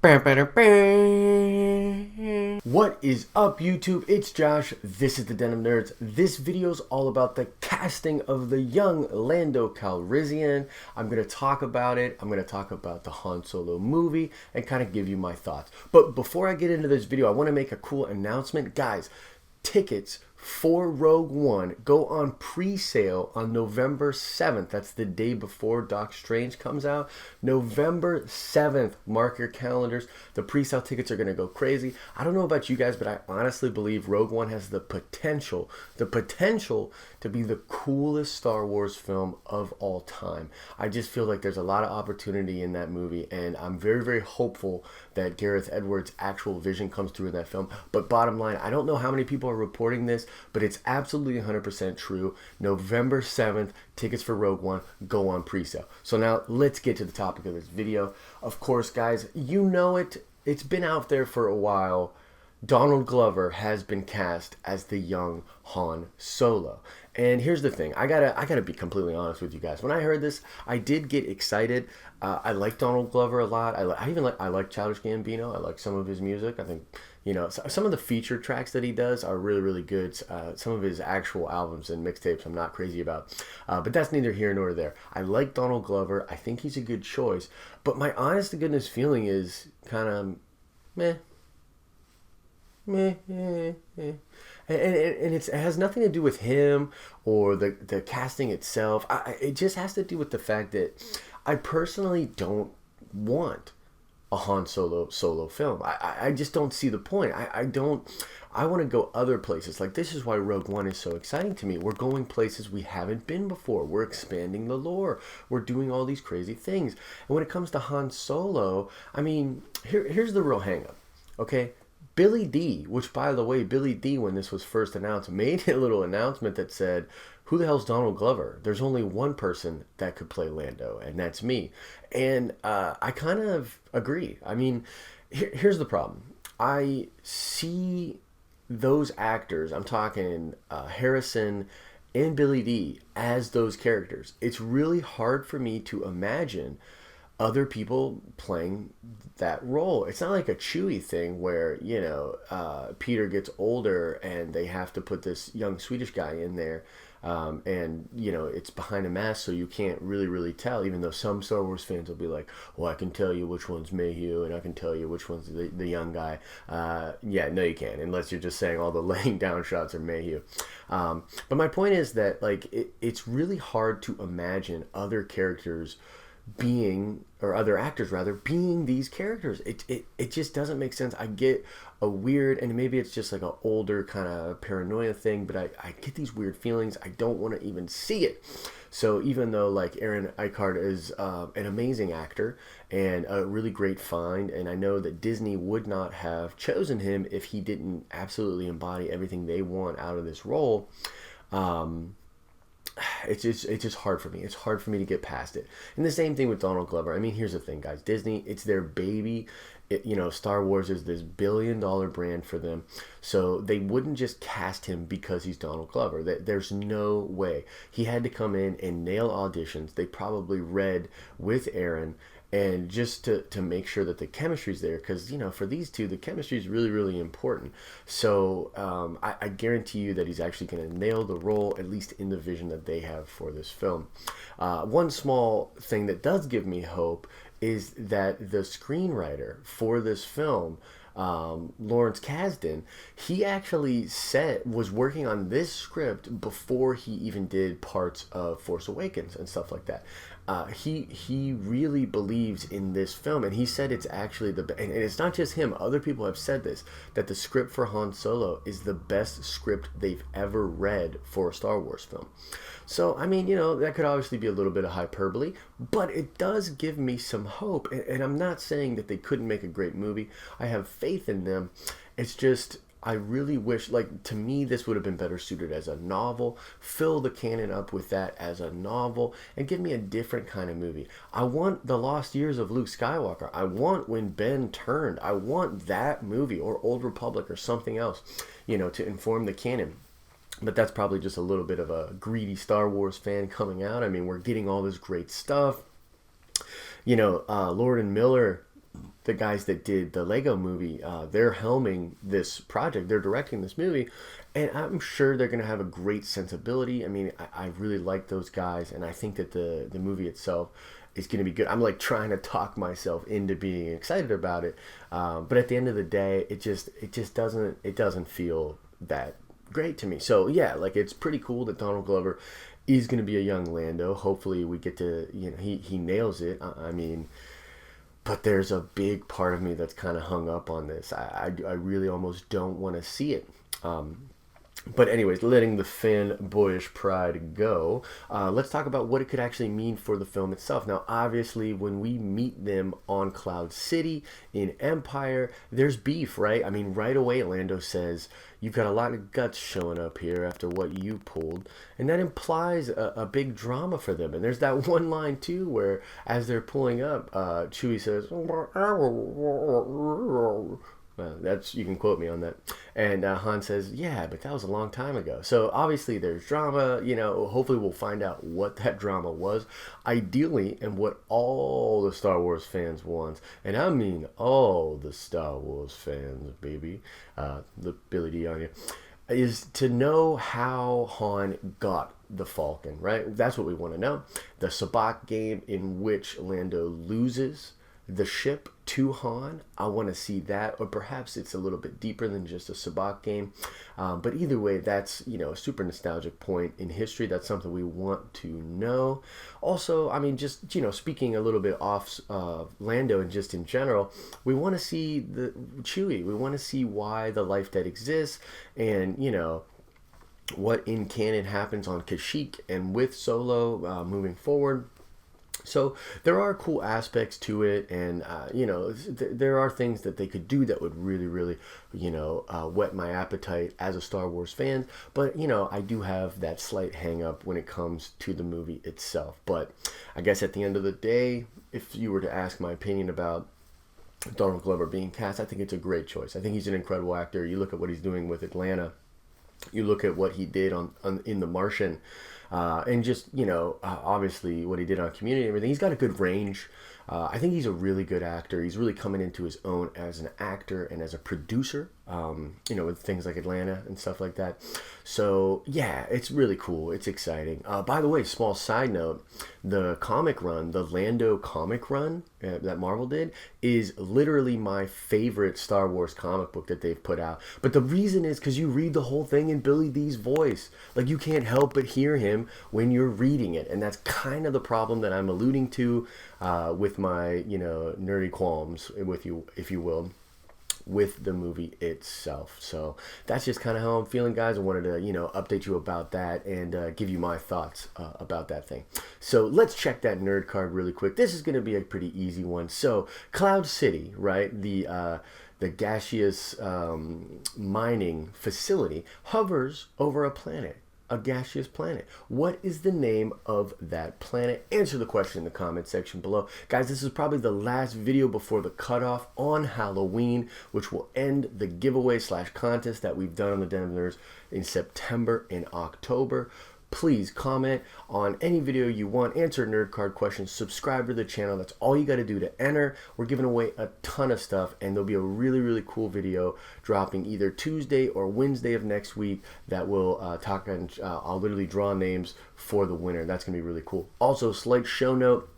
What is up, YouTube? It's Josh. This is the Den of Nerds. This video is all about the casting of the young Lando Calrissian. I'm going to talk about it. I'm going to talk about the Han Solo movie and kind of give you my thoughts. But before I get into this video, I want to make a cool announcement. Guys, tickets for Rogue One go on pre-sale on November 7th. That's the day before Doc Strange comes out. November 7th. Mark your calendars. The pre-sale tickets are going to go crazy. I don't know about you guys, but I honestly believe Rogue One has the potential to be the coolest Star Wars film of all time. I just feel like there's a lot of opportunity in that movie, and I'm very, very hopeful that Gareth Edwards' actual vision comes through in that film. But bottom line, I don't know how many people are reporting this, but it's absolutely 100% true. November 7th, tickets for Rogue One go on pre-sale. So now let's get to the topic of this video. Of course, guys, you know it. It's been out there for a while. Donald Glover has been cast as the young Han Solo. And here's the thing. I gotta be completely honest with you guys. When I heard this, I did get excited. I like Donald Glover a lot. I like Childish Gambino. I like some of his music. I think, you know, some of the feature tracks that he does are really, really good. Some of his actual albums and mixtapes I'm not crazy about. But that's neither here nor there. I like Donald Glover. I think he's a good choice. But my honest to goodness feeling is kind of meh. And it has nothing to do with him or the casting itself. It just has to do with the fact that I personally don't want a Han Solo film. I just don't see the point. I want to go other places. Like, this is why Rogue One is so exciting to me. We're going places we haven't been before. We're expanding the lore. We're doing all these crazy things. And when it comes to Han Solo, I mean, here's the real hang up, okay? Billy D, which, by the way, Billy D, when this was first announced, made a little announcement that said, who the hell's Donald Glover? There's only one person that could play Lando, and that's me. And I kind of agree. I mean, here's the problem. I see those actors, I'm talking Harrison and Billy D, as those characters. It's really hard for me to imagine other people playing that role. It's not like a Chewie thing where, you know, Peter gets older and they have to put this young Swedish guy in there, and, you know, it's behind a mask, so you can't really tell, even though some Star Wars fans will be like, well, I can tell you which one's Mayhew and I can tell you which one's the young guy. Yeah, no, you can't, unless you're just saying all the laying down shots are Mayhew. But my point is that, like, it's really hard to imagine other characters being, or other actors rather, being these characters. It just doesn't make sense. I get a weird, and maybe it's just like an older kind of paranoia thing, but I get these weird feelings. I don't want to even see it. So even though, like, Aaron Eckhart is an amazing actor and a really great find, and I know that Disney would not have chosen him if he didn't absolutely embody everything they want out of this role, it's just hard for me. It's hard for me to get past it. And the same thing with Donald Glover. I mean, here's the thing, guys. Disney, it's their baby. You know, Star Wars is this billion-dollar brand for them. So they wouldn't just cast him because he's Donald Glover. There's no way. He had to come in and nail auditions. They probably read with Aaron, and just to make sure that the chemistry's there, because, you know, for these two, the chemistry is really, really important. So I guarantee you that he's actually going to nail the role, at least in the vision that they have for this film. One small thing that does give me hope is that the screenwriter for this film, Lawrence Kasdan, he actually was working on this script before he even did parts of Force Awakens and stuff like that. He really believes in this film, and he said it's actually and it's not just him, other people have said this, that the script for Han Solo is the best script they've ever read for a Star Wars film. So, I mean, you know, that could obviously be a little bit of hyperbole, but it does give me some hope, and I'm not saying that they couldn't make a great movie. I have faith in them. It's just, I really wish, like, to me, this would have been better suited as a novel. Fill the canon up with that as a novel and give me a different kind of movie. I want the lost years of Luke Skywalker. I want When Ben Turned. I want that movie, or Old Republic, or something else, you know, to inform the canon. But that's probably just a little bit of a greedy Star Wars fan coming out. I mean, we're getting all this great stuff. You know, Lord and Miller the guys that did the Lego movie, they're helming this project. They're directing this movie, and I'm sure they're going to have a great sensibility. I mean, I really like those guys, and I think that the movie itself is going to be good. I'm like trying to talk myself into being excited about it, but at the end of the day, it just doesn't feel that great to me. So yeah, like it's pretty cool that Donald Glover is going to be a young Lando. Hopefully, we get to he nails it. I mean. But there's a big part of me that's kind of hung up on this. I really almost don't want to see it. But anyways, letting the fanboyish pride go, let's talk about what it could actually mean for the film itself. Now, obviously, when we meet them on Cloud City in Empire, there's beef, right? I mean, right away, Lando says, you've got a lot of guts showing up here after what you pulled. And that implies a big drama for them. And there's that one line, too, where as they're pulling up, Chewie says, well, that's, you can quote me on that. And Han says, yeah, but that was a long time ago. So obviously there's drama, hopefully we'll find out what that drama was. Ideally, and what all the Star Wars fans want, and I mean all the Star Wars fans, baby, the Billy D on you, is to know how Han got the Falcon, right? That's what we want to know. The sabacc game in which Lando loses the ship to Han, I want to see that, or perhaps it's a little bit deeper than just a sabacc game. But either way, that's a super nostalgic point in history. That's something we want to know. Also, I mean, just speaking a little bit off Lando and just in general, we want to see the Chewie. We want to see why the life that exists, and what in canon happens on Kashyyyk and with Solo moving forward. So there are cool aspects to it, and there are things that they could do that would really, really, whet my appetite as a Star Wars fan. But I do have that slight hang up when it comes to the movie itself. But I guess at the end of the day, if you were to ask my opinion about Donald Glover being cast, I think it's a great choice. I think he's an incredible actor. You look at what he's doing with Atlanta. You look at what he did in The Martian. And just, obviously what he did on Community and everything. He's got a good range. I think he's a really good actor. He's really coming into his own as an actor and as a producer, with things like Atlanta and stuff like that. So, yeah, it's really cool. It's exciting. By the way, small side note, the comic run, the Lando comic run that Marvel did, is literally my favorite Star Wars comic book that they've put out. But the reason is because you read the whole thing in Billy D's voice. Like, you can't help but hear him when you're reading it. And that's kind of the problem that I'm alluding to with my, nerdy qualms, with you, if you will, with the movie itself. So that's just kind of how I'm feeling, guys. I wanted to, update you about that and give you my thoughts about that thing. So let's check that nerd card really quick. This is going to be a pretty easy one. So Cloud City, right? The gaseous mining facility hovers over a planet. A gaseous planet. What is the name of that planet? Answer the question in the comment section below. Guys, this is probably the last video before the cutoff on Halloween, which will end the giveaway / contest that we've done on the Den of Nerds in September and October. Please comment on any video you want, answer nerd card questions, subscribe to the channel. That's all you got to do to enter. We're giving away a ton of stuff, and there'll be a really, really cool video dropping either Tuesday or Wednesday of next week that will talk, and I'll literally draw names for the winner. That's going to be really cool. Also, slight show note.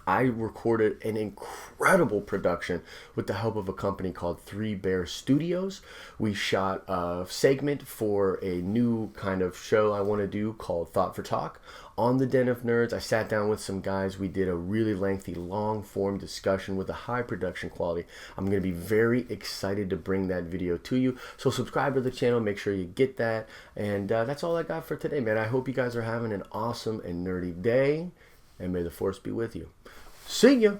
I recorded an incredible production with the help of a company called Three Bear Studios. We shot a segment for a new kind of show I want to do called Thought for Talk on the Den of Nerds. I sat down with some guys. We did a really lengthy, long-form discussion with a high production quality. I'm going to be very excited to bring that video to you. So subscribe to the channel. Make sure you get that. And that's all I got for today, man. I hope you guys are having an awesome and nerdy day. And may the Force be with you. See ya!